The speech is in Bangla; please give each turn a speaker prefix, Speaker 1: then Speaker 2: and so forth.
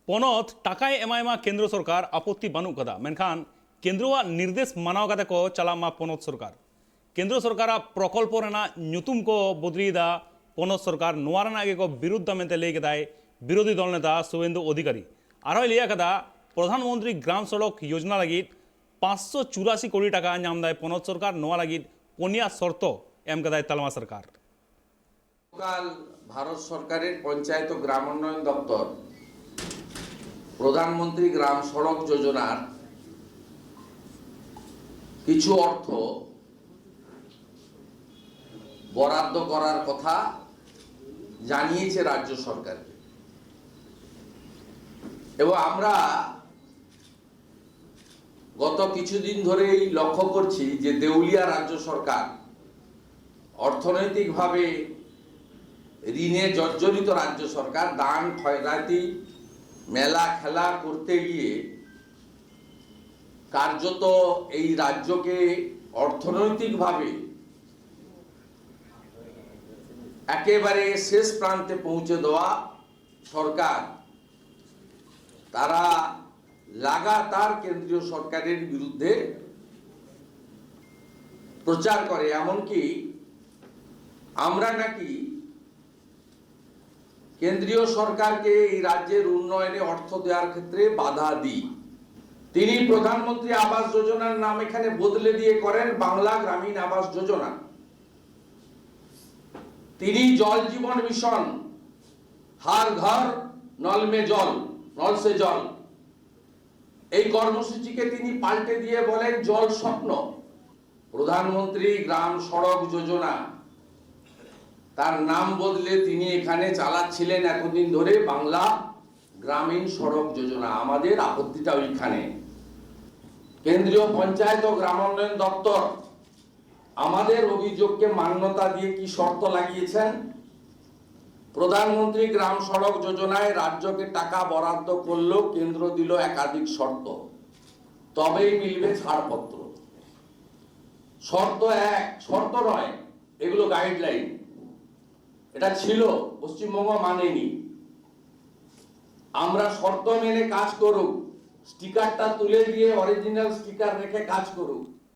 Speaker 1: ᱯᱚᱱᱚᱛ ᱴᱟᱠᱟᱭ ᱮᱢᱟᱭᱢᱟ ᱠᱮন্দ্র সরকার আপত্তি বানুক কাদা মেনখান কেন্দ্রᱣᱟᱜ নির্দেশ মানাव কাতে को চালাमा পনत সরকার কেন্দ্র সরকারাᱜ প্রকল্প রেনাᱜ ᱧᱩᱛᱩᱢ को বদলিয়েদা পনত সরকার নোয়া রেনাᱜ ᱜᱮᱠᱚ বিরুদ্ধা মেনতে ᱞᱟᱹᱭ ᱠᱮᱫᱟᱭ বিরোধী দল নেতা শুভেন্দু অধিকারী আরোই ᱞᱟᱹᱭ ᱟᱠᱟᱫᱟ প্রধানমন্ত্রী গ্রাম সড়ক যোজনা লাगिद 584 কোটি টাকা ᱧᱟᱢ ᱫᱟᱭ পনত সরকার নোয়া লাगिद পনিয়া শর্ত এম কাদায় তালমা সরকার
Speaker 2: কাল ভারত সরকারের পঞ্চায়েত ও গ্রাম উন্নয়ন দপ্তর প্রধানমন্ত্রী গ্রাম সড়ক যোজনার কিছু অর্থ বরাদ্দ করার কথা জানিয়েছে রাজ্য সরকারকে এবং আমরা গত কিছুদিন ধরেই লক্ষ্য করছি যে দেউলিয়া রাজ্য সরকার অর্থনৈতিকভাবে ঋণে জর্জরিত রাজ্য সরকার দান খয়রাতি মেলা খেলা করতে গিয়ে কার্যত এই রাজ্যকে অর্থনৈতিকভাবে একেবারে শেষ প্রান্তে পৌঁছে দেওয়া সরকার তারা লাগাতার কেন্দ্রীয় সরকারের বিরুদ্ধে প্রচার করে এমনকি আমরা নাকি কেন্দ্রীয় সরকারকে এই রাজ্যের উন্নয়নে অর্থ দেওয়ার ক্ষেত্রে বাধা দিই তিনি প্রধানমন্ত্রী আবাস যোজনার নাম এখানে বদলে দিয়ে করেন বাংলা গ্রামীণ আবাস যোজনা তিনি জল জীবন মিশন হার ঘর নল মে জল নল সে জল এই কর্মসূচিকে তিনি পাল্টে দিয়ে বলেন জল স্বপ্ন প্রধানমন্ত্রী গ্রাম সড়ক যোজনা তার নাম বদলে তিনি এখানে চালাচ্ছিলেন এতদিন ধরে বাংলা গ্রামীণ সড়ক যোজনা আমাদের আপত্তিটা ওইখানে কেন্দ্রীয় পঞ্চায়েত ও গ্রাম উন্নয়ন দপ্তর আমাদের অভিযোগকে মান্যতা দিয়ে কি শর্ত লাগিয়েছেন প্রধানমন্ত্রী গ্রাম সড়ক যোজনায় রাজ্যকে টাকা বরাদ্দ করলেও কেন্দ্র দিল একাধিক শর্ত তবেই মিলবে ছাড়পত্র শর্ত এক শর্ত নয় এগুলো গাইডলাইন এটা ছিল পশ্চিমবঙ্গ মানেনি আমরা শর্ত মেনে কাজ করুক স্টিকারটা তুলে দিয়ে অরিজিনাল স্টিকার রেখে কাজ করুক